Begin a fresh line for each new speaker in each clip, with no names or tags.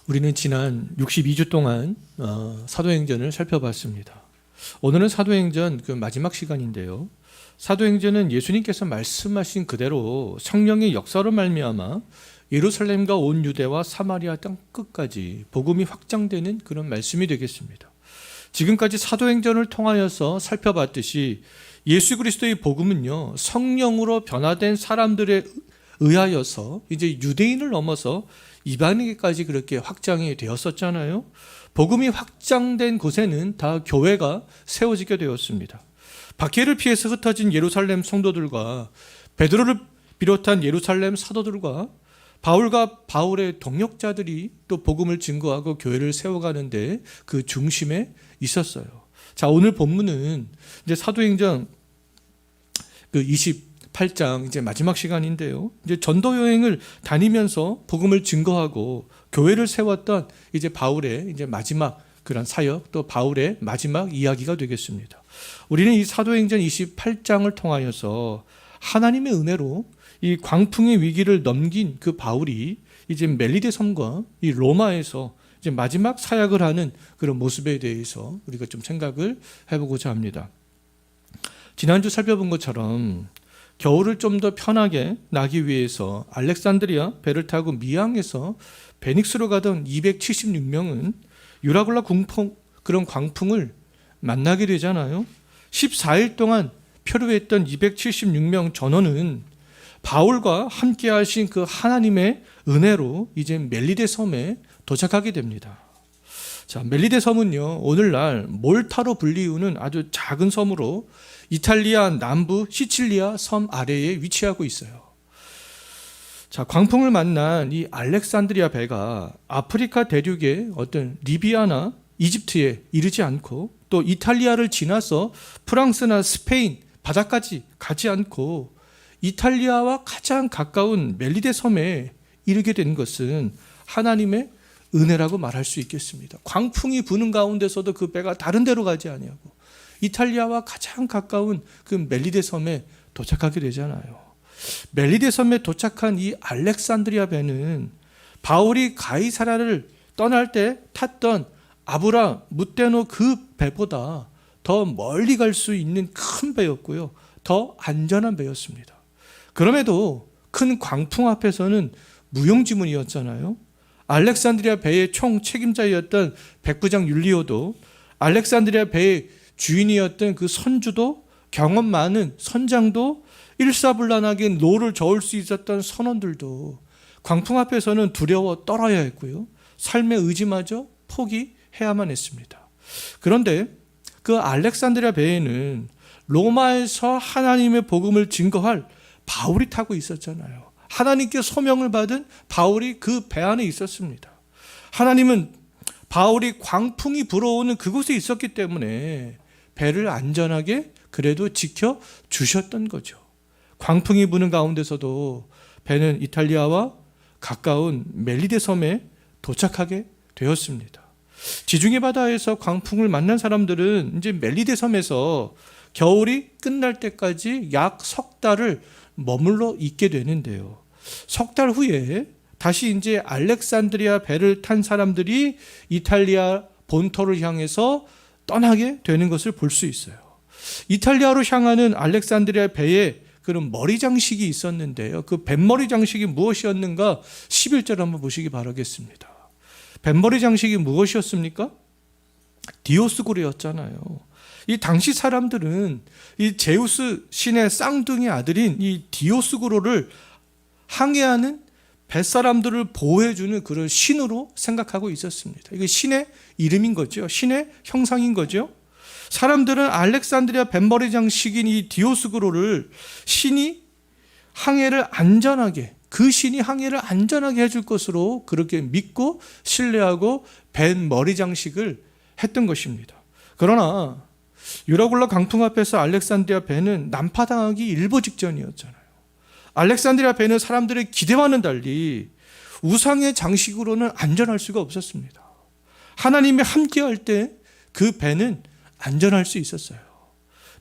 우리는 지난 62주 동안 사도행전을 살펴봤습니다. 오늘은 사도행전 그 마지막 시간인데요. 사도행전은 예수님께서 말씀하신 그대로 성령의 역사로 말미암아 예루살렘과 온 유대와 사마리아 땅 끝까지 복음이 확장되는 그런 말씀이 되겠습니다. 지금까지 사도행전을 통하여서 살펴봤듯이 예수 그리스도의 복음은요, 성령으로 변화된 사람들에 의하여서 이제 유대인을 넘어서 이방인에게까지 그렇게 확장이 되었었잖아요. 복음이 확장된 곳에는 다 교회가 세워지게 되었습니다. 박해를 피해서 흩어진 예루살렘 성도들과 베드로를 비롯한 예루살렘 사도들과 바울과 바울의 동역자들이 또 복음을 증거하고 교회를 세워가는데 그 중심에 있었어요. 자, 오늘 본문은 이제 사도행전 그 28장 이제 마지막 시간인데요. 이제 전도 여행을 다니면서 복음을 증거하고 교회를 세웠던 이제 바울의 이제 마지막 그런 사역, 또 바울의 마지막 이야기가 되겠습니다. 우리는 이 사도행전 28장을 통하여서 하나님의 은혜로 이 광풍의 위기를 넘긴 그 바울이 이제 멜리데 섬과 이 로마에서 이제 마지막 사역을 하는 그런 모습에 대해서 우리가 좀 생각을 해보고자 합니다. 지난주 살펴본 것처럼 겨울을 좀 더 편하게 나기 위해서 알렉산드리아 배를 타고 미항에서 베닉스로 가던 276명은 유라굴라 그런 광풍을 만나게 되잖아요. 14일 동안 표류했던 276명 전원은 바울과 함께 하신 그 하나님의 은혜로 이제 멜리데 섬에 도착하게 됩니다. 자, 멜리데 섬은요, 오늘날 몰타로 불리우는 아주 작은 섬으로 이탈리아 남부 시칠리아 섬 아래에 위치하고 있어요. 자, 광풍을 만난 이 알렉산드리아 배가 아프리카 대륙의 어떤 리비아나 이집트에 이르지 않고 또 이탈리아를 지나서 프랑스나 스페인 바다까지 가지 않고 이탈리아와 가장 가까운 멜리데 섬에 이르게 된 것은 하나님의 은혜라고 말할 수 있겠습니다. 광풍이 부는 가운데서도 그 배가 다른 데로 가지 아니하고 이탈리아와 가장 가까운 그 멜리데 섬에 도착하게 되잖아요. 멜리데 섬에 도착한 이 알렉산드리아 배는 바울이 가이사라를 떠날 때 탔던 아브라 무테노 그 배보다 더 멀리 갈 수 있는 큰 배였고요. 더 안전한 배였습니다. 그럼에도 큰 광풍 앞에서는 무용지물이었잖아요. 알렉산드리아 배의 총 책임자였던 백부장 율리오도, 알렉산드리아 배의 주인이었던 그 선주도, 경험 많은 선장도, 일사불란하게 노를 저을 수 있었던 선원들도 광풍 앞에서는 두려워 떨어야 했고요. 삶의 의지마저 포기해야만 했습니다. 그런데 그 알렉산드리아 배에는 로마에서 하나님의 복음을 증거할 바울이 타고 있었잖아요. 하나님께 소명을 받은 바울이 그 배 안에 있었습니다. 하나님은 바울이 광풍이 불어오는 그곳에 있었기 때문에 배를 안전하게 그래도 지켜주셨던 거죠. 광풍이 부는 가운데서도 배는 이탈리아와 가까운 멜리데 섬에 도착하게 되었습니다. 지중해 바다에서 광풍을 만난 사람들은 이제 멜리데 섬에서 겨울이 끝날 때까지 약 석 달을 머물러 있게 되는데요. 석 달 후에 다시 이제 알렉산드리아 배를 탄 사람들이 이탈리아 본토를 향해서 떠나게 되는 것을 볼 수 있어요. 이탈리아로 향하는 알렉산드리아 배에 그런 머리 장식이 있었는데요. 그 뱃머리 장식이 무엇이었는가 11절 한번 보시기 바라겠습니다. 뱃머리 장식이 무엇이었습니까? 디오스구르였잖아요. 이 당시 사람들은 이 제우스 신의 쌍둥이 아들인 이 디오스구로를 항해하는 뱃사람들을 보호해주는 그런 신으로 생각하고 있었습니다. 이게 신의 이름인 거죠. 신의 형상인 거죠. 사람들은 알렉산드리아 뱃머리 장식인 이 디오스구로를 신이 항해를 안전하게, 그 신이 항해를 안전하게 해줄 것으로 그렇게 믿고 신뢰하고 뱃머리 장식을 했던 것입니다. 그러나 유라굴라 강풍 앞에서 알렉산드리아 배는 난파당하기 일보 직전이었잖아요. 알렉산드리아 배는 사람들의 기대와는 달리 우상의 장식으로는 안전할 수가 없었습니다. 하나님이 함께할 때 그 배는 안전할 수 있었어요.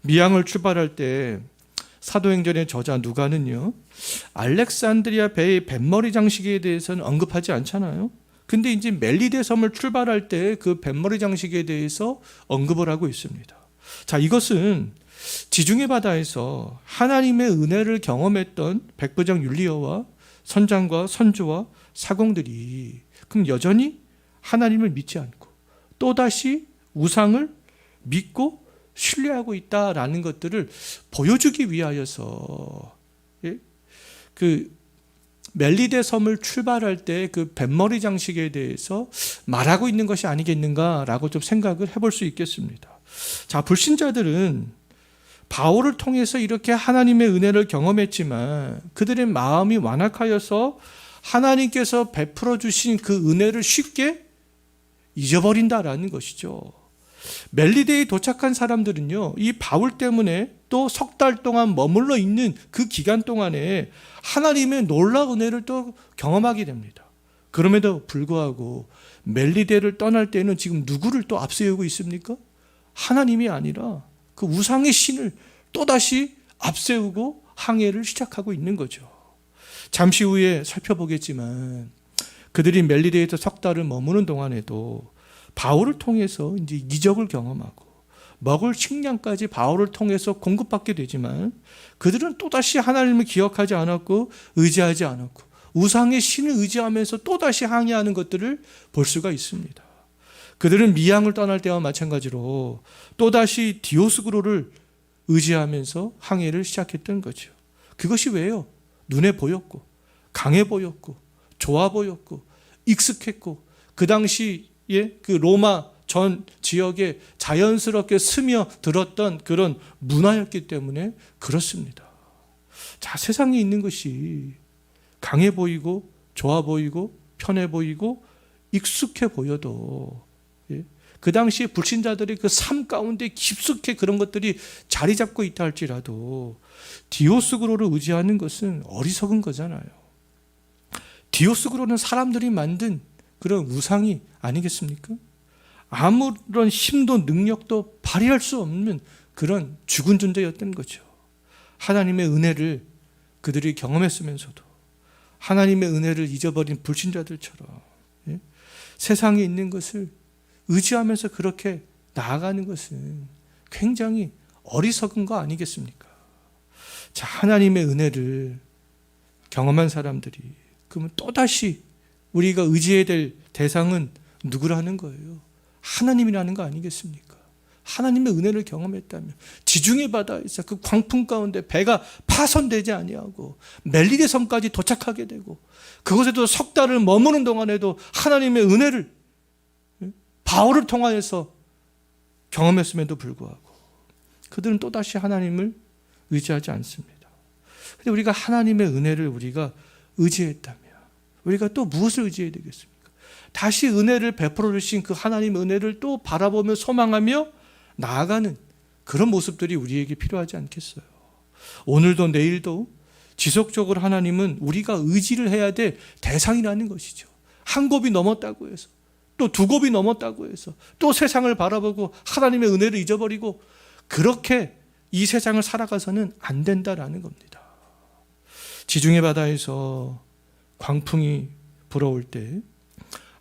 미항을 출발할 때 사도행전의 저자 누가는요, 알렉산드리아 배의 뱃머리 장식에 대해서는 언급하지 않잖아요. 근데 이제 멜리데 섬을 출발할 때 그 뱃머리 장식에 대해서 언급을 하고 있습니다. 자, 이것은 지중해 바다에서 하나님의 은혜를 경험했던 백부장 율리어와 선장과 선주와 사공들이 그럼 여전히 하나님을 믿지 않고 또다시 우상을 믿고 신뢰하고 있다라는 것들을 보여주기 위하여서, 예? 그 멜리데 섬을 출발할 때 그 뱃머리 장식에 대해서 말하고 있는 것이 아니겠는가라고 좀 생각을 해볼 수 있겠습니다. 자, 불신자들은 바울을 통해서 이렇게 하나님의 은혜를 경험했지만 그들의 마음이 완악하여서 하나님께서 베풀어 주신 그 은혜를 쉽게 잊어버린다라는 것이죠. 멜리데에 도착한 사람들은요, 이 바울 때문에 또 석 달 동안 머물러 있는 그 기간 동안에 하나님의 놀라운 은혜를 또 경험하게 됩니다. 그럼에도 불구하고 멜리데를 떠날 때는 지금 누구를 또 앞세우고 있습니까? 하나님이 아니라 그 우상의 신을 또다시 앞세우고 항해를 시작하고 있는 거죠. 잠시 후에 살펴보겠지만 그들이 멜리데에서 석 달을 머무는 동안에도 바울을 통해서 이제 이적을 경험하고 먹을 식량까지 바울을 통해서 공급받게 되지만 그들은 또다시 하나님을 기억하지 않았고 의지하지 않았고 우상의 신을 의지하면서 또다시 항해하는 것들을 볼 수가 있습니다. 그들은 미양을 떠날 때와 마찬가지로 또다시 디오스구로를 의지하면서 항해를 시작했던 거죠. 그것이 왜요? 눈에 보였고 강해 보였고 좋아 보였고 익숙했고 그 당시에 그 로마 전 지역에 자연스럽게 스며들었던 그런 문화였기 때문에 그렇습니다. 자, 세상에 있는 것이 강해 보이고 좋아 보이고 편해 보이고 익숙해 보여도, 그 당시에 불신자들의 그 삶 가운데 깊숙이 그런 것들이 자리 잡고 있다 할지라도 디오스그로를 의지하는 것은 어리석은 거잖아요. 디오스그로는 사람들이 만든 그런 우상이 아니겠습니까? 아무런 힘도 능력도 발휘할 수 없는 그런 죽은 존재였던 거죠. 하나님의 은혜를 그들이 경험했으면서도 하나님의 은혜를 잊어버린 불신자들처럼, 세상에 있는 것을 의지하면서 그렇게 나아가는 것은 굉장히 어리석은 거 아니겠습니까? 자, 하나님의 은혜를 경험한 사람들이 그러면 또다시 우리가 의지해야 될 대상은 누구라는 거예요? 하나님이라는 거 아니겠습니까? 하나님의 은혜를 경험했다면 지중해 바다에서 그 광풍 가운데 배가 파손되지 아니하고 멜리데 섬까지 도착하게 되고 그곳에도 석 달을 머무는 동안에도 하나님의 은혜를 바울을 통하여서 경험했음에도 불구하고 그들은 또다시 하나님을 의지하지 않습니다. 그런데 우리가 하나님의 은혜를 우리가 의지했다면 우리가 또 무엇을 의지해야 되겠습니까? 다시 은혜를 베풀어 주신 그 하나님의 은혜를 또 바라보며 소망하며 나아가는 그런 모습들이 우리에게 필요하지 않겠어요? 오늘도 내일도 지속적으로 하나님은 우리가 의지를 해야 될 대상이라는 것이죠. 한 곱이 넘었다고 해서 또 두 곱이 넘었다고 해서 또 세상을 바라보고 하나님의 은혜를 잊어버리고 그렇게 이 세상을 살아가서는 안 된다라는 겁니다. 지중해 바다에서 광풍이 불어올 때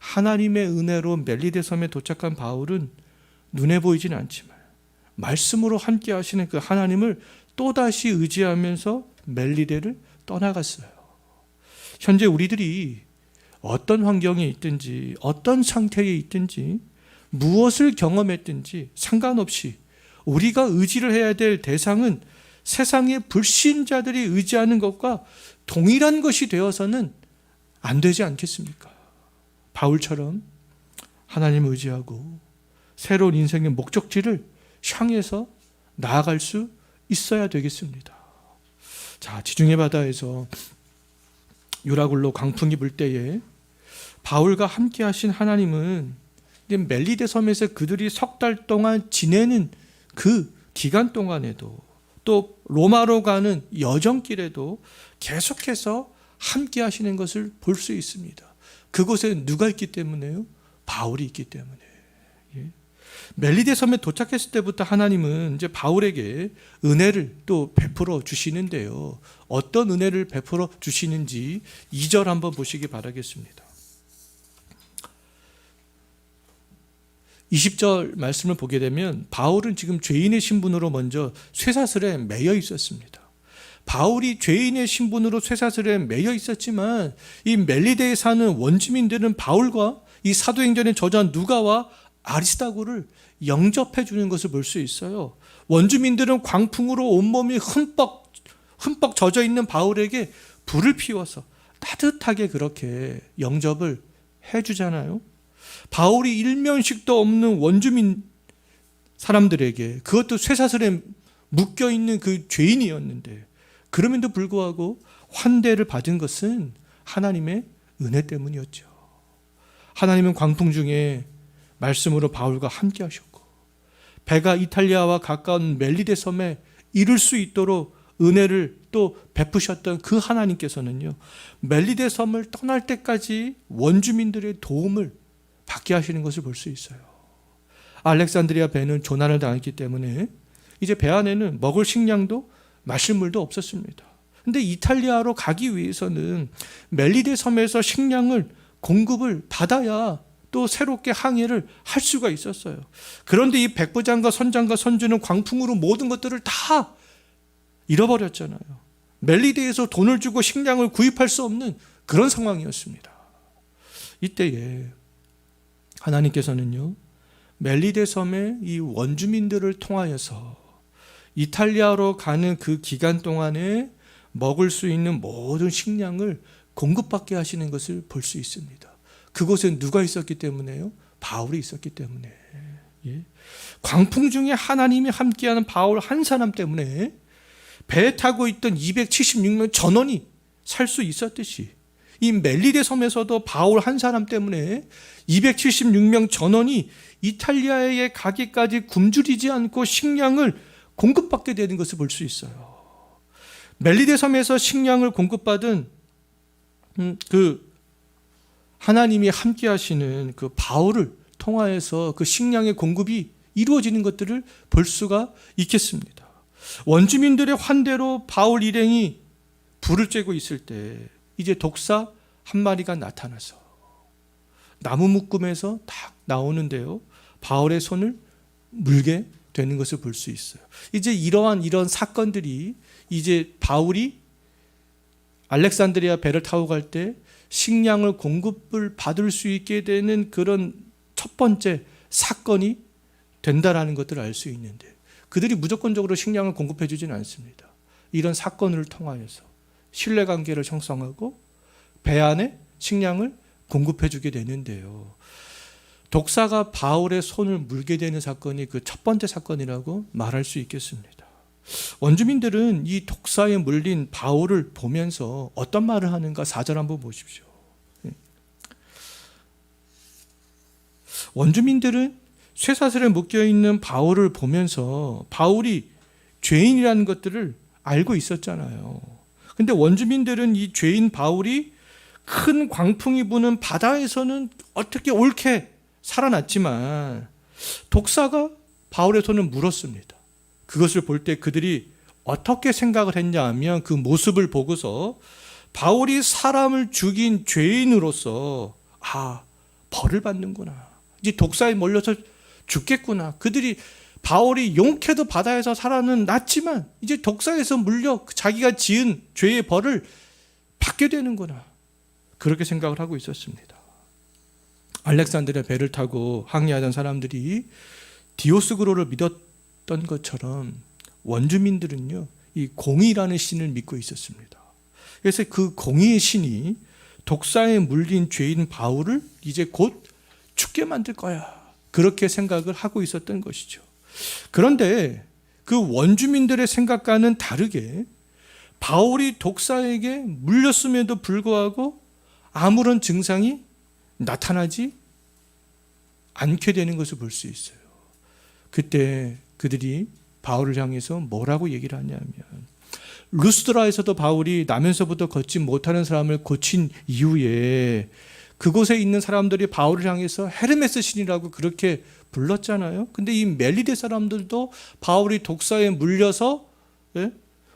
하나님의 은혜로 멜리데 섬에 도착한 바울은 눈에 보이지는 않지만 말씀으로 함께 하시는 그 하나님을 또다시 의지하면서 멜리데를 떠나갔어요. 현재 우리들이 어떤 환경에 있든지 어떤 상태에 있든지 무엇을 경험했든지 상관없이 우리가 의지를 해야 될 대상은 세상의 불신자들이 의지하는 것과 동일한 것이 되어서는 안 되지 않겠습니까? 바울처럼 하나님을 의지하고 새로운 인생의 목적지를 향해서 나아갈 수 있어야 되겠습니다. 자, 지중해 바다에서 유라굴로 광풍이 불 때에 바울과 함께 하신 하나님은 멜리데 섬에서 그들이 석 달 동안 지내는 그 기간 동안에도 또 로마로 가는 여정길에도 계속해서 함께 하시는 것을 볼 수 있습니다. 그곳에 누가 있기 때문에요? 바울이 있기 때문에. 멜리데 섬에 도착했을 때부터 하나님은 이제 바울에게 은혜를 또 베풀어 주시는데요. 어떤 은혜를 베풀어 주시는지 2절 한번 보시기 바라겠습니다. 20절 말씀을 보게 되면 바울은 지금 죄인의 신분으로 먼저 쇠사슬에 매여 있었습니다. 바울이 죄인의 신분으로 쇠사슬에 매여 있었지만 이 멜리데에 사는 원주민들은 바울과 이 사도행전의 저자 누가와 아리스다고를 영접해 주는 것을 볼 수 있어요. 원주민들은 광풍으로 온몸이 흠뻑 젖어 있는 바울에게 불을 피워서 따뜻하게 그렇게 영접을 해 주잖아요. 바울이 일면식도 없는 원주민 사람들에게, 그것도 쇠사슬에 묶여 있는 그 죄인이었는데, 그럼에도 불구하고 환대를 받은 것은 하나님의 은혜 때문이었죠. 하나님은 광풍 중에 말씀으로 바울과 함께 하셨고, 배가 이탈리아와 가까운 멜리데 섬에 이를 수 있도록 은혜를 또 베푸셨던 그 하나님께서는요, 멜리데 섬을 떠날 때까지 원주민들의 도움을 받게 하시는 것을 볼 수 있어요. 알렉산드리아 배는 조난을 당했기 때문에 이제 배 안에는 먹을 식량도 마실 물도 없었습니다. 근데 이탈리아로 가기 위해서는 멜리데 섬에서 식량을 공급을 받아야 또 새롭게 항해를 할 수가 있었어요. 그런데 이 백부장과 선장과 선주는 광풍으로 모든 것들을 다 잃어버렸잖아요. 멜리데에서 돈을 주고 식량을 구입할 수 없는 그런 상황이었습니다. 이때에 하나님께서는요, 멜리데 섬의 이 원주민들을 통하여서 이탈리아로 가는 그 기간 동안에 먹을 수 있는 모든 식량을 공급받게 하시는 것을 볼 수 있습니다. 그곳에 누가 있었기 때문에요? 바울이 있었기 때문에. 광풍 중에 하나님이 함께하는 바울 한 사람 때문에 배에 타고 있던 276명 전원이 살 수 있었듯이, 이 멜리데 섬에서도 바울 한 사람 때문에 276명 전원이 이탈리아에 가기까지 굶주리지 않고 식량을 공급받게 되는 것을 볼 수 있어요. 멜리데 섬에서 식량을 공급받은 그 하나님이 함께 하시는 그 바울을 통하여서 그 식량의 공급이 이루어지는 것들을 볼 수가 있겠습니다. 원주민들의 환대로 바울 일행이 불을 쬐고 있을 때 이제 독사 한 마리가 나타나서 나무 묶음에서 딱 나오는데요, 바울의 손을 물게 되는 것을 볼 수 있어요. 이제 이런 사건들이 이제 바울이 알렉산드리아 배를 타고 갈 때 식량을 공급을 받을 수 있게 되는 그런 첫 번째 사건이 된다라는 것들을 알 수 있는데, 그들이 무조건적으로 식량을 공급해 주지는 않습니다. 이런 사건을 통하여서 신뢰관계를 형성하고 배 안에 식량을 공급해 주게 되는데요, 독사가 바울의 손을 물게 되는 사건이 그 첫 번째 사건이라고 말할 수 있겠습니다. 원주민들은 이 독사에 물린 바울을 보면서 어떤 말을 하는가 4절 한번 보십시오. 원주민들은 쇠사슬에 묶여있는 바울을 보면서 바울이 죄인이라는 것들을 알고 있었잖아요. 근데 원주민들은 이 죄인 바울이 큰 광풍이 부는 바다에서는 어떻게 옳게 살아났지만 독사가 바울의 손을 물었습니다. 그것을 볼 때 그들이 어떻게 생각을 했냐 하면, 그 모습을 보고서 바울이 사람을 죽인 죄인으로서 벌을 받는구나, 이제 독사에 몰려서 죽겠구나, 그들이 바울이 용케도 바다에서 살아는 났지만 이제 독사에서 물려 자기가 지은 죄의 벌을 받게 되는구나, 그렇게 생각을 하고 있었습니다. 알렉산드리아 배를 타고 항해하던 사람들이 디오스그로를 믿었던 것처럼 원주민들은요, 이 공의라는 신을 믿고 있었습니다. 그래서 그 공의의 신이 독사에 물린 죄인 바울을 이제 곧 죽게 만들 거야, 그렇게 생각을 하고 있었던 것이죠. 그런데 그 원주민들의 생각과는 다르게 바울이 독사에게 물렸음에도 불구하고 아무런 증상이 나타나지 않게 되는 것을 볼 수 있어요. 그때 그들이 바울을 향해서 뭐라고 얘기를 하냐면, 루스드라에서도 바울이 나면서부터 걷지 못하는 사람을 고친 이후에 그곳에 있는 사람들이 바울을 향해서 헤르메스 신이라고 그렇게 불렀잖아요. 근데 이 멜리데 사람들도 바울이 독사에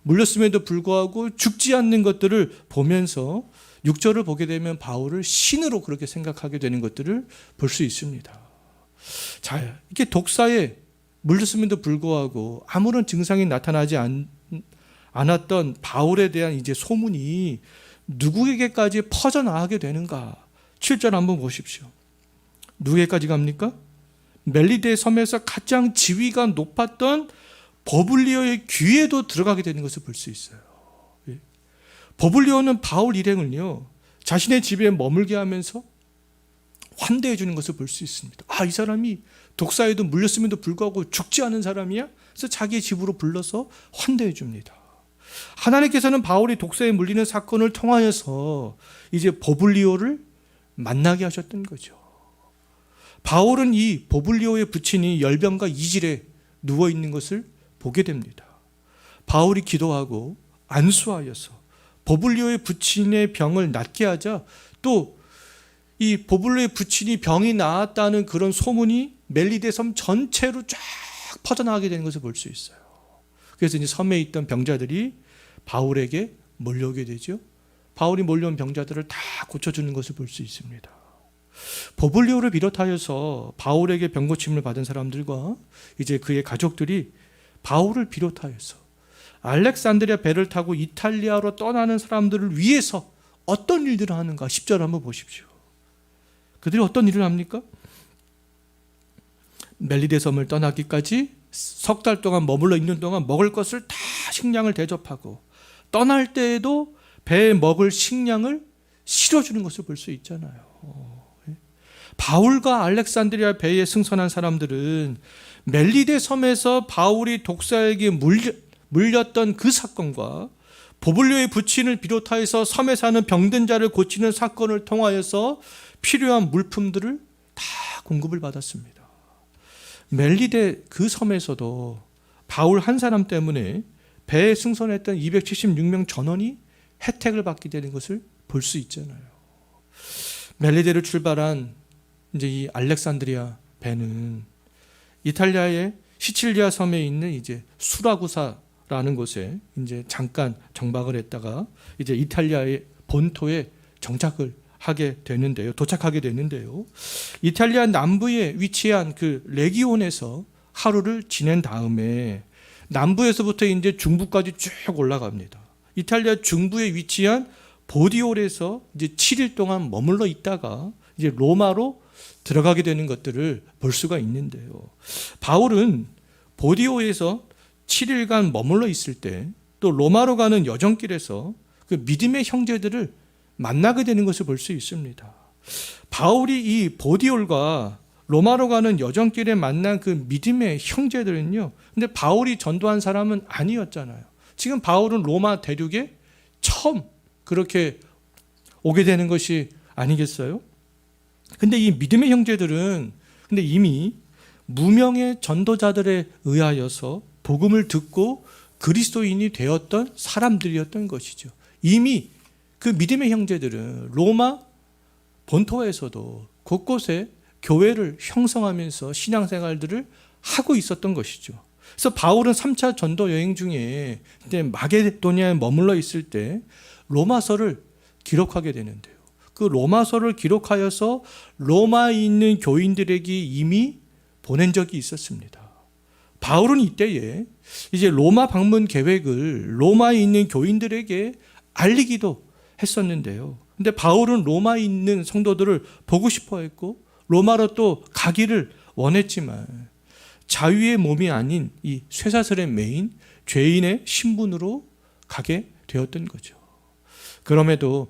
물렸음에도 불구하고 죽지 않는 것들을 보면서 6절을 보게 되면 바울을 신으로 그렇게 생각하게 되는 것들을 볼 수 있습니다. 자, 이렇게 독사에 물렸음에도 불구하고 아무런 증상이 나타나지 않았던 바울에 대한 이제 소문이 누구에게까지 퍼져나가게 되는가? 7절 한번 보십시오. 누구에게까지 갑니까? 멜리데 섬에서 가장 지위가 높았던 버블리오의 귀에도 들어가게 되는 것을 볼 수 있어요. 버블리오는 바울 일행을요, 자신의 집에 머물게 하면서 환대해 주는 것을 볼 수 있습니다. 아, 이 사람이 독사에도 물렸음에도 불구하고 죽지 않은 사람이야? 그래서 자기의 집으로 불러서 환대해 줍니다. 하나님께서는 바울이 독사에 물리는 사건을 통하여서 이제 버블리오를 만나게 하셨던 거죠. 바울은 이 버블리오의 부친이 열병과 이질에 누워 있는 것을 보게 됩니다. 바울이 기도하고 안수하여서 버블리오의 부친의 병을 낫게 하자, 또 이 버블리오의 부친이 병이 나았다는 그런 소문이 멜리데 섬 전체로 쫙 퍼져나가게 되는 것을 볼 수 있어요. 그래서 이제 섬에 있던 병자들이 바울에게 몰려오게 되죠. 바울이 몰려온 병자들을 다 고쳐주는 것을 볼 수 있습니다. 버블리오를 비롯하여서 바울에게 병고침을 받은 사람들과 이제 그의 가족들이 바울을 비롯하여서 알렉산드리아 배를 타고 이탈리아로 떠나는 사람들을 위해서 어떤 일들을 하는가? 10절 한번 보십시오. 그들이 어떤 일을 합니까? 멜리데 섬을 떠나기까지 석 달 동안 머물러 있는 동안 먹을 것을 다 식량을 대접하고, 떠날 때에도 배에 먹을 식량을 실어주는 것을 볼 수 있잖아요. 바울과 알렉산드리아 배에 승선한 사람들은 멜리데 섬에서 바울이 독사에게 물렸던 그 사건과 버블리오의 부친을 비롯하여서 섬에 사는 병든 자를 고치는 사건을 통하여서 필요한 물품들을 다 공급을 받았습니다. 멜리데 그 섬에서도 바울 한 사람 때문에 배에 승선했던 276명 전원이 혜택을 받게 되는 것을 볼 수 있잖아요. 멜리데를 출발한 이제 이 알렉산드리아 배는 이탈리아의 시칠리아 섬에 있는 이제 수라구사라는 곳에 이제 잠깐 정박을 했다가 이제 이탈리아의 본토에 도착하게 되는데요. 이탈리아 남부에 위치한 그 레기온에서 하루를 지낸 다음에 남부에서부터 이제 중부까지 쭉 올라갑니다. 이탈리아 중부에 위치한 보디올에서 이제 7일 동안 머물러 있다가 이제 로마로 들어가게 되는 것들을 볼 수가 있는데요. 바울은 보디오에서 7일간 머물러 있을 때 또 로마로 가는 여정길에서 그 믿음의 형제들을 만나게 되는 것을 볼 수 있습니다. 바울이 이 보디올과 로마로 가는 여정길에 만난 그 믿음의 형제들은요, 근데 바울이 전도한 사람은 아니었잖아요. 지금 바울은 로마 대륙에 처음 그렇게 오게 되는 것이 아니겠어요? 근데 이 믿음의 형제들은 근데 이미 무명의 전도자들에 의하여서 복음을 듣고 그리스도인이 되었던 사람들이었던 것이죠. 이미 그 믿음의 형제들은 로마 본토에서도 곳곳에 교회를 형성하면서 신앙생활들을 하고 있었던 것이죠. 그래서 바울은 3차 전도 여행 중에 마게도니아에 머물러 있을 때 로마서를 기록하게 되는데요. 그 로마서를 기록하여서 로마에 있는 교인들에게 이미 보낸 적이 있었습니다. 바울은 이때에 이제 로마 방문 계획을 로마에 있는 교인들에게 알리기도 했었는데요. 근데 바울은 로마에 있는 성도들을 보고 싶어 했고 로마로 또 가기를 원했지만 자유의 몸이 아닌 이 쇠사슬에 매인 죄인의 신분으로 가게 되었던 거죠. 그럼에도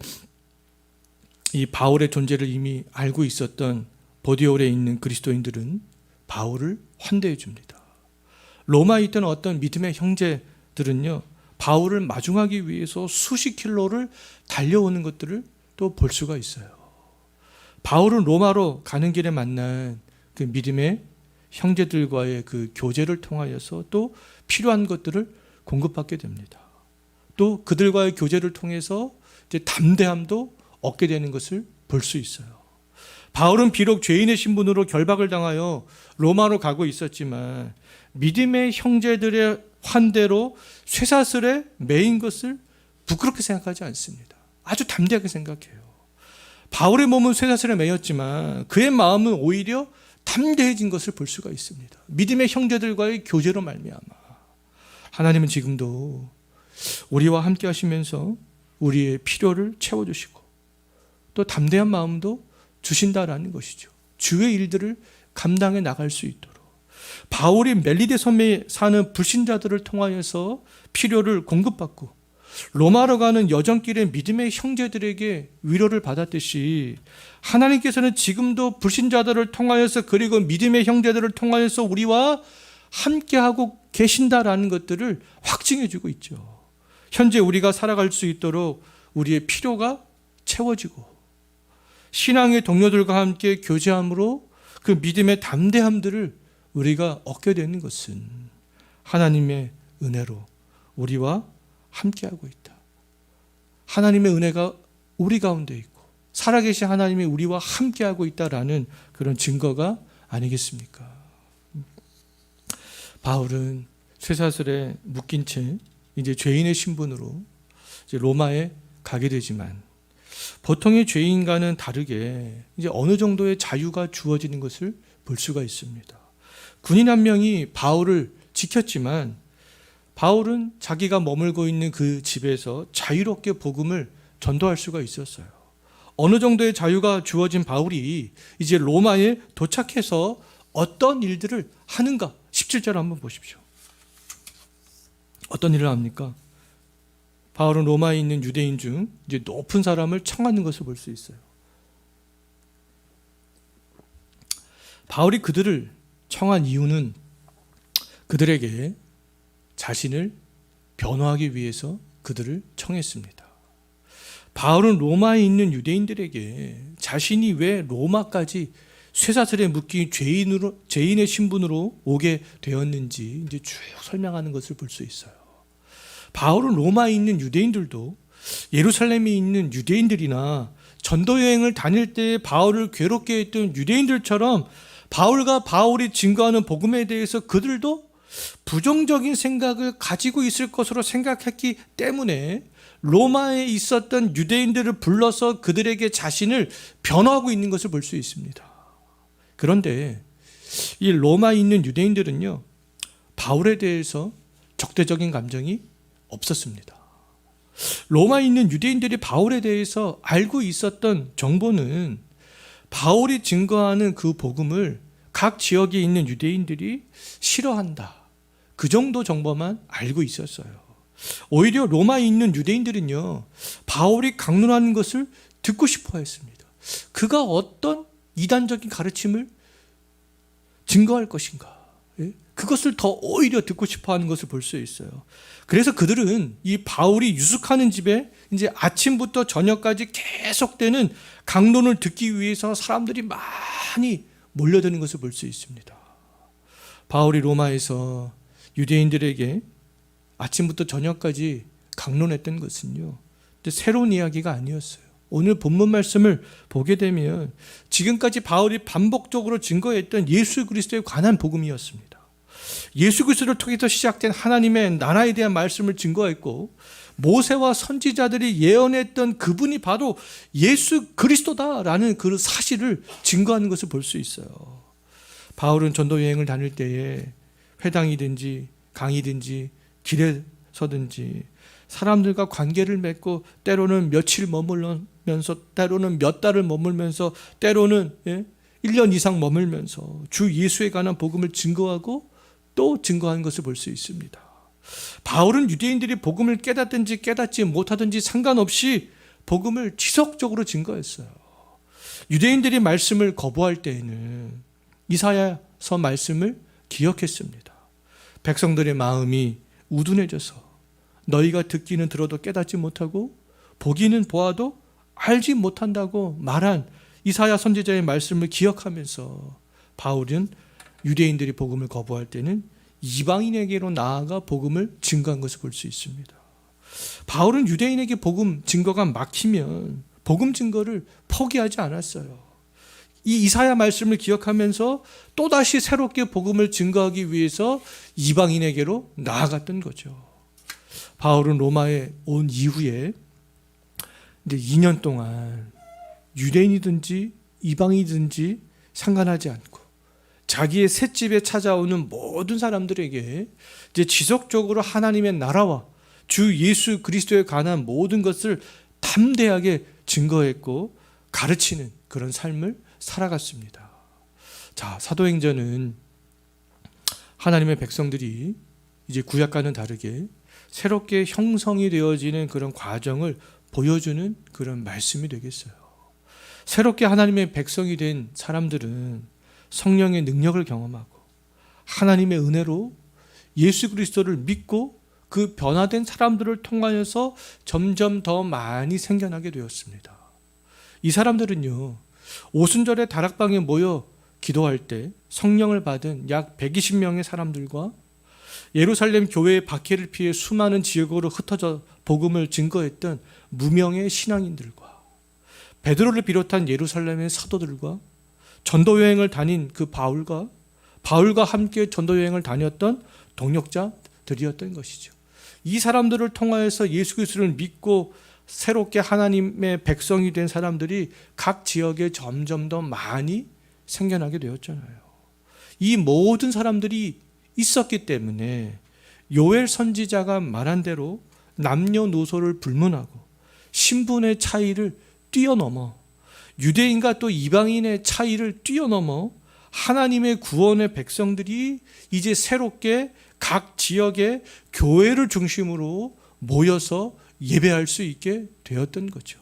이 바울의 존재를 이미 알고 있었던 보디올에 있는 그리스도인들은 바울을 환대해 줍니다. 로마에 있던 어떤 믿음의 형제들은요, 바울을 마중하기 위해서 수십 킬로를 달려오는 것들을 또 볼 수가 있어요. 바울은 로마로 가는 길에 만난 그 믿음의 형제들과의 그 교제를 통하여서 또 필요한 것들을 공급받게 됩니다. 또 그들과의 교제를 통해서 이제 담대함도 얻게 되는 것을 볼 수 있어요. 바울은 비록 죄인의 신분으로 결박을 당하여 로마로 가고 있었지만 믿음의 형제들의 환대로 쇠사슬에 매인 것을 부끄럽게 생각하지 않습니다. 아주 담대하게 생각해요. 바울의 몸은 쇠사슬에 매였지만 그의 마음은 오히려 담대해진 것을 볼 수가 있습니다. 믿음의 형제들과의 교제로 말미암아 하나님은 지금도 우리와 함께 하시면서 우리의 필요를 채워주시고 또 담대한 마음도 주신다라는 것이죠. 주의 일들을 감당해 나갈 수 있도록 바울이 멜리데 섬에 사는 불신자들을 통하여서 필요를 공급받고 로마로 가는 여정길에 믿음의 형제들에게 위로를 받았듯이 하나님께서는 지금도 불신자들을 통하여서 그리고 믿음의 형제들을 통하여서 우리와 함께하고 계신다라는 것들을 확증해 주고 있죠. 현재 우리가 살아갈 수 있도록 우리의 필요가 채워지고 신앙의 동료들과 함께 교제함으로 그 믿음의 담대함들을 우리가 얻게 되는 것은 하나님의 은혜로 우리와 함께하고 있다. 하나님의 은혜가 우리 가운데 있고 살아계신 하나님이 우리와 함께하고 있다라는 그런 증거가 아니겠습니까? 바울은 쇠사슬에 묶인 채 이제 죄인의 신분으로 이제 로마에 가게 되지만 보통의 죄인과는 다르게 이제 어느 정도의 자유가 주어지는 것을 볼 수가 있습니다. 군인 한 명이 바울을 지켰지만 바울은 자기가 머물고 있는 그 집에서 자유롭게 복음을 전도할 수가 있었어요. 어느 정도의 자유가 주어진 바울이 이제 로마에 도착해서 어떤 일들을 하는가? 17절 한번 보십시오. 어떤 일을 합니까? 바울은 로마에 있는 유대인 중 이제 높은 사람을 청하는 것을 볼 수 있어요. 바울이 그들을 청한 이유는 그들에게 자신을 변호하기 위해서 그들을 청했습니다. 바울은 로마에 있는 유대인들에게 자신이 왜 로마까지 쇠사슬에 묶인 죄인의 신분으로 오게 되었는지 이제 쭉 설명하는 것을 볼 수 있어요. 바울은 로마에 있는 유대인들도 예루살렘에 있는 유대인들이나 전도 여행을 다닐 때 바울을 괴롭게 했던 유대인들처럼 바울과 바울이 증거하는 복음에 대해서 그들도 부정적인 생각을 가지고 있을 것으로 생각했기 때문에 로마에 있었던 유대인들을 불러서 그들에게 자신을 변호하고 있는 것을 볼 수 있습니다. 그런데 이 로마에 있는 유대인들은요, 바울에 대해서 적대적인 감정이 없었습니다. 로마에 있는 유대인들이 바울에 대해서 알고 있었던 정보는 바울이 증거하는 그 복음을 각 지역에 있는 유대인들이 싫어한다. 그 정도 정보만 알고 있었어요. 오히려 로마에 있는 유대인들은요, 바울이 강론하는 것을 듣고 싶어 했습니다. 그가 어떤 이단적인 가르침을 증거할 것인가, 그것을 더 오히려 듣고 싶어 하는 것을 볼 수 있어요. 그래서 그들은 이 바울이 유숙하는 집에 이제 아침부터 저녁까지 계속되는 강론을 듣기 위해서 사람들이 많이 몰려드는 것을 볼 수 있습니다. 바울이 로마에서 유대인들에게 아침부터 저녁까지 강론했던 것은요, 새로운 이야기가 아니었어요. 오늘 본문 말씀을 보게 되면 지금까지 바울이 반복적으로 증거했던 예수 그리스도에 관한 복음이었습니다. 예수 그리스도를 통해서 시작된 하나님의 나라에 대한 말씀을 증거했고 모세와 선지자들이 예언했던 그분이 바로 예수 그리스도다라는 그 사실을 증거하는 것을 볼 수 있어요. 바울은 전도 여행을 다닐 때에 회당이든지 강이든지 길에서든지 사람들과 관계를 맺고 때로는 며칠 머물면서 때로는 몇 달을 머물면서 때로는 1년 이상 머물면서 주 예수에 관한 복음을 증거하고 또 증거하는 것을 볼 수 있습니다. 바울은 유대인들이 복음을 깨닫든지 깨닫지 못하든지 상관없이 복음을 지속적으로 증거했어요. 유대인들이 말씀을 거부할 때에는 이사야서 말씀을 기억했습니다. 백성들의 마음이 우둔해져서 너희가 듣기는 들어도 깨닫지 못하고 보기는 보아도 알지 못한다고 말한 이사야 선지자의 말씀을 기억하면서 바울은 유대인들이 복음을 거부할 때는 이방인에게로 나아가 복음을 증거한 것을 볼 수 있습니다. 바울은 유대인에게 복음 증거가 막히면 복음 증거를 포기하지 않았어요. 이 이사야 말씀을 기억하면서 또다시 새롭게 복음을 증거하기 위해서 이방인에게로 나아갔던 거죠. 바울은 로마에 온 이후에 이제 2년 동안 유대인이든지 이방인이든지 상관하지 않고 자기의 셋집에 찾아오는 모든 사람들에게 이제 지속적으로 하나님의 나라와 주 예수 그리스도에 관한 모든 것을 담대하게 증거했고 가르치는 그런 삶을 살아갔습니다. 자, 사도행전은 하나님의 백성들이 이제 구약과는 다르게 새롭게 형성이 되어지는 그런 과정을 보여주는 그런 말씀이 되겠어요. 새롭게 하나님의 백성이 된 사람들은 성령의 능력을 경험하고 하나님의 은혜로 예수 그리스도를 믿고 그 변화된 사람들을 통하여서 점점 더 많이 생겨나게 되었습니다. 이 사람들은요, 오순절에 다락방에 모여 기도할 때 성령을 받은 약 120명의 사람들과 예루살렘 교회의 박해를 피해 수많은 지역으로 흩어져 복음을 증거했던 무명의 신앙인들과 베드로를 비롯한 예루살렘의 사도들과 전도 여행을 다닌 그 바울과 함께 전도 여행을 다녔던 동역자들이었던 것이죠. 이 사람들을 통하여서 예수 그리스도를 믿고 새롭게 하나님의 백성이 된 사람들이 각 지역에 점점 더 많이 생겨나게 되었잖아요. 이 모든 사람들이 있었기 때문에 요엘 선지자가 말한 대로 남녀노소를 불문하고 신분의 차이를 뛰어넘어 유대인과 또 이방인의 차이를 뛰어넘어 하나님의 구원의 백성들이 이제 새롭게 각 지역의 교회를 중심으로 모여서 예배할 수 있게 되었던 거죠.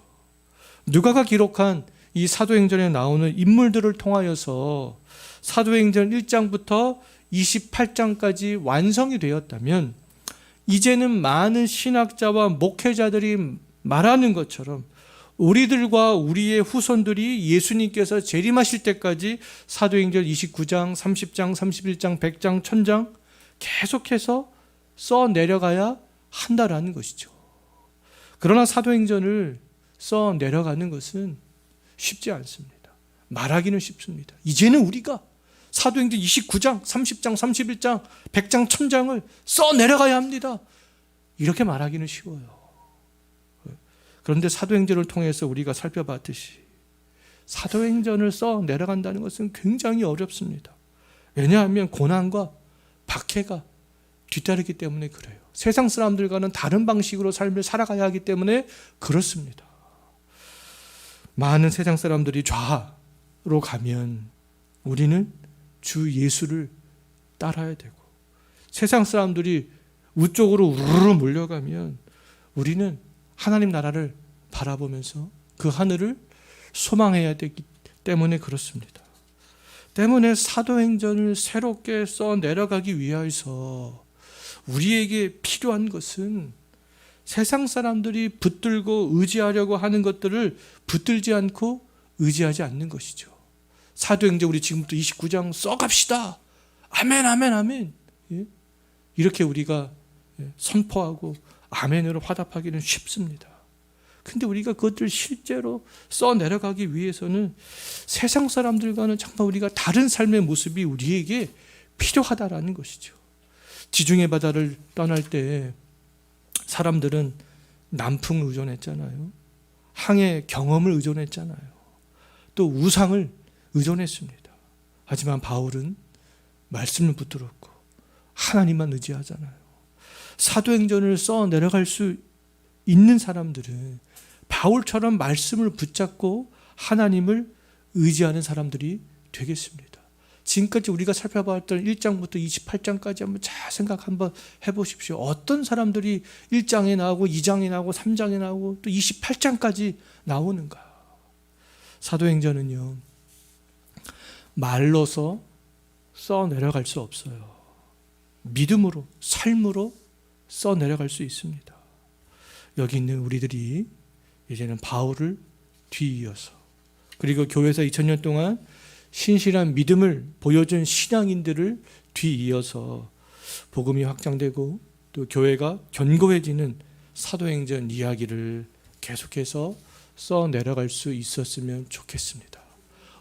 누가가 기록한 이 사도행전에 나오는 인물들을 통하여서 사도행전 1장부터 28장까지 완성이 되었다면 이제는 많은 신학자와 목회자들이 말하는 것처럼 우리들과 우리의 후손들이 예수님께서 재림하실 때까지 사도행전 29장, 30장, 31장, 100장, 1000장 계속해서 써 내려가야 한다라는 것이죠. 그러나 사도행전을 써 내려가는 것은 쉽지 않습니다. 말하기는 쉽습니다. 이제는 우리가 사도행전 29장, 30장, 31장, 100장, 1000장을 써 내려가야 합니다. 이렇게 말하기는 쉬워요. 그런데 사도행전을 통해서 우리가 살펴봤듯이 사도행전을 써 내려간다는 것은 굉장히 어렵습니다. 왜냐하면 고난과 박해가 뒤따르기 때문에 그래요. 세상 사람들과는 다른 방식으로 삶을 살아가야 하기 때문에 그렇습니다. 많은 세상 사람들이 좌로 가면 우리는 주 예수를 따라야 되고, 세상 사람들이 우쪽으로 우르르 몰려가면 우리는 하나님 나라를 바라보면서 그 하늘을 소망해야 되기 때문에 그렇습니다. 때문에 사도행전을 새롭게 써 내려가기 위해서 우리에게 필요한 것은 세상 사람들이 붙들고 의지하려고 하는 것들을 붙들지 않고 의지하지 않는 것이죠. 사도행전 우리 지금부터 29장 써갑시다. 아멘, 아멘, 아멘. 이렇게 우리가 선포하고 아멘으로 화답하기는 쉽습니다. 근데 우리가 그것들 실제로 써 내려가기 위해서는 세상 사람들과는 정말 우리가 다른 삶의 모습이 우리에게 필요하다라는 것이죠. 지중해 바다를 떠날 때 사람들은 남풍을 의존했잖아요. 항해 경험을 의존했잖아요. 또 우상을 의존했습니다. 하지만 바울은 말씀을 붙들었고 하나님만 의지하잖아요. 사도행전을 써 내려갈 수 있는 사람들은 바울처럼 말씀을 붙잡고 하나님을 의지하는 사람들이 되겠습니다. 지금까지 우리가 살펴봤던 1장부터 28장까지 한번 잘 생각 한번 해보십시오. 어떤 사람들이 1장에 나오고 2장에 나오고 3장에 나오고 또 28장까지 나오는가. 사도행전은요, 말로서 써 내려갈 수 없어요. 믿음으로, 삶으로 써 내려갈 수 있습니다. 여기 있는 우리들이 이제는 바울을 뒤이어서, 그리고 교회에서 2000년 동안 신실한 믿음을 보여준 신앙인들을 뒤이어서 복음이 확장되고 또 교회가 견고해지는 사도행전 이야기를 계속해서 써 내려갈 수 있었으면 좋겠습니다.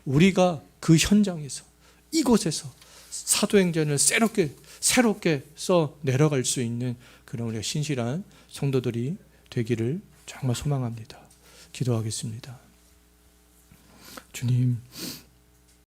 우리가 그 현장에서, 이곳에서 사도행전을 새롭게 써 내려갈 수 있는 그런 우리가 신실한 성도들이 되기를 정말 소망합니다. 기도하겠습니다. 주님,